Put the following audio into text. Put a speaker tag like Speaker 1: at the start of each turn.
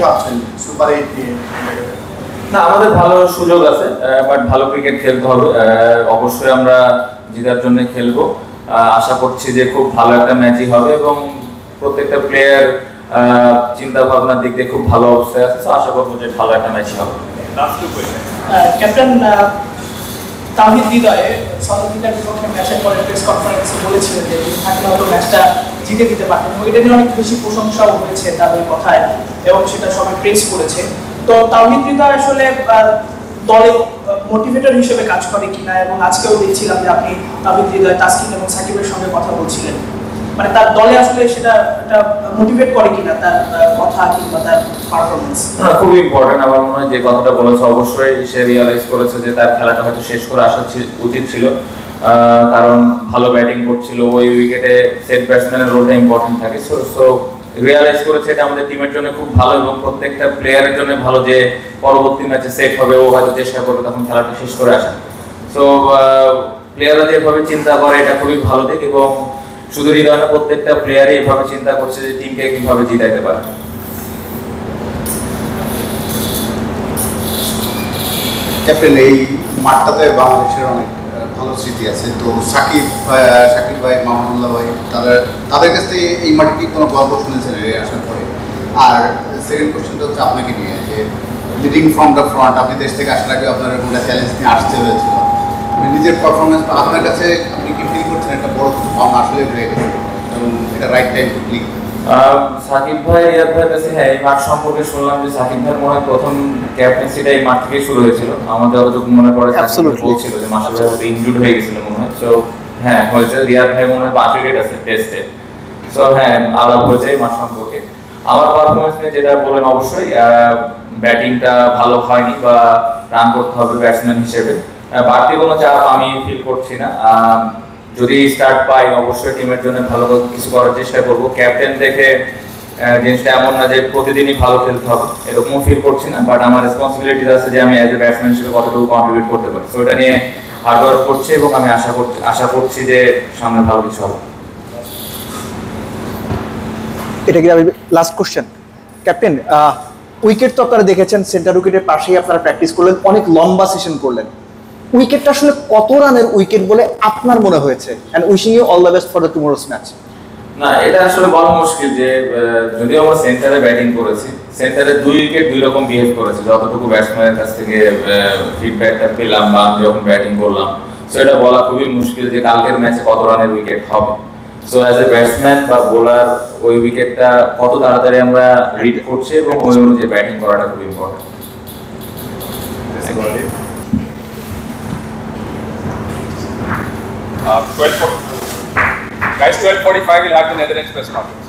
Speaker 1: ভাবছেন সুপার 8 নিয়ে?
Speaker 2: না, আমাদের ভালো সুযোগ আছে, বাট ভালো ক্রিকেট খেলতে হবে। অবশ্যই আমরা জেতার জন্য খেলবো। আশা করছি যে খুব ভালো একটা ম্যাচই হবে এবং প্রত্যেকটা প্লেয়ার চিন্তা ভাবনার দিক দিয়ে খুব ভালো অবস্থায় আছে। তো আশা করবো যে ভালো একটা ম্যাচই হবে।
Speaker 3: ক্যাপ্টেন তাহিদ হৃদয়ে সদরদিনার বিপক্ষে ম্যাচের পরে প্রেস কনফারেন্সে বলেছিলেন যে তিনি থাকলে হয়তো ম্যাচটা জিতে দিতে পারতেন এবং এটা নিয়ে অনেক বেশি প্রশংসাও হয়েছে তাদের কথায় এবং সেটা সবাই প্রেস করেছে। তো তাহিদ হৃদয় আসলে দলে মোটিভেটর হিসেবে কাজ করে কিনা, এবং আজকেও দেখছিলাম যে আপনি তাহিদ হৃদয়, তাসকিন এবং সাকিবের সঙ্গে কথা বলছিলেন, মানে তার দলে আসলে সেটা একটা মোটিভেট করে কিনা তার কথা কিংবা তার পারফরমেন্স?
Speaker 2: খুব ইম্পর্টেন্ট। আমার মনে হয় যে কথাটা বলেছে অবশ্যই সে রিয়ালাইজ করেছে যে তার খেলাটা হয়তো শেষ করে আসা উচিত ছিল, কারণ ভালো ব্যাটিং করছিল। ওই উইকেটে সেট ব্যাটসম্যানের রোলটা ইম্পর্টেন্ট থাকে। সো রিয়ালাইজ করেছে এটা আমাদের টিমের জন্য খুব ভালো এবং প্রত্যেকটা প্লেয়ারের জন্য ভালো যে পরবর্তী ম্যাচে সেট হবে, ও হয়তো চেষ্টা করবে তখন খেলাটা শেষ করে আসা। সো প্লেয়াররা যেভাবে চিন্তা করে এটা খুবই ভালো দিক, এবং শুধু হৃদয় না, প্রত্যেকটা প্লেয়ারই এভাবে চিন্তা করছে যে টিমকে কিভাবে জিতাইতে পারে।
Speaker 1: ক্যাপ্টেন, এই মাঠটাতে বাংলাদেশের অনেক ভালো স্মৃতি আছে। তো সাকিব ভাই, মাহমুদুল্লাহ ভাই, তাদের কাছ থেকে এই মাঠে কি কোনো গল্প শুনেছেন আসার পরে? আর সেকেন্ড কোশ্চেনটা হচ্ছে আপনাকে নিয়ে, যে লিডিং ফ্রম দ্য ফ্রন্ট, আপনি দেশ থেকে আসার আগে আপনার একটা চ্যালেঞ্জ নিয়ে আসতে হয়েছিল। নিজের পারফরমেন্স আপনার কাছে আপনি কি ফিল করছেন একটা বড় পাওনা আসলে হয়ে গেছে এবং এটা right time to click?
Speaker 2: Sakib ভাই, রিয়াদ ভাইয়ের কাছে হ্যাঁ এই মাঠ সম্পর্কে শুনলাম যে সাকিব ভাইয়ের মনে হয় প্রথম ক্যাপ্টেন্সিটা এই মাঠ থেকেই শুরু হয়েছিল। আমাদের যতটুকু মনে পড়ে বলছিল যে মাসাল ভাই হয়তো ইনজুর্ড হয়ে গেছিল মনে হয়। সো হ্যাঁ হয়েছে। রিয়াদ ভাই মনে হয় 5 উইকেট আছে টেস্টে। সো হ্যাঁ আলাপ হয়েছে এই মাঠ সম্পর্কে। আমার পারফরমেন্স নিয়ে যেটা বলেন, অবশ্যই ব্যাটিংটা ভালো হয়নি বা রান করতে হবে ব্যাটসম্যান হিসেবে, বাড়তি কোনো চাপ আমি ফিল করছি না। যদি স্টার্ট পাই অবশ্যই টিমের জন্য ভালো কিছু করার চেষ্টা করব। ক্যাপ্টেন দেখে জিনিসটা এমন না যে প্রতিদিনই ভালো খেলতে হবে, এরকমও ফিল করছি না। বাট আমার রেসপন্সিবিলিটি আছে যে আমি অ্যাজ এ ব্যাটসম্যান হিসেবে কতটুকু কন্ট্রিবিউট করতে পারি। সো এটা নিয়ে হার্ড ওয়ার্ক করছি এবং আমি আশা করছি যে সামনে ভালো কিছু হবে।
Speaker 4: এটা কি লাস্ট কোশ্চেন? ক্যাপ্টেন, উইকেট তো আপনারা দেখেছেন, সেন্টার উইকেটের পাশেই আপনারা প্র্যাকটিস করলেন, অনেক লম্বা সেশন করলেন। উইকেটটা আসলে কত রানের উইকেট বলে আপনার মনে হয়েছে? And wishing you all the best for the tomorrow's match.
Speaker 2: না, এটা আসলে বলা মুশকিল যে যদিও আমরা সেন্টারে ব্যাটিং করেছি, সেন্টারে 2 উইকেট 2 রকম বিহেভ করেছে যতটুকু ব্যাটসম্যানের কাছ থেকে ফিডব্যাকটা পেলাম বা আমি যখন ব্যাটিং করলাম। সো এটা বলা খুবই মুশকিল যে কালকের ম্যাচে কত রানের উইকেট হবে। সো অ্যাজ এ ব্যাটসম্যান বা বোলার ওই উইকেটটা কত তাড়াতাড়ি আমরা রিড করছি এবং ওই অনুযায়ী ব্যাটিং করাটা খুব important.
Speaker 5: Guys, 12:45 we'll have the Netherlands press conference.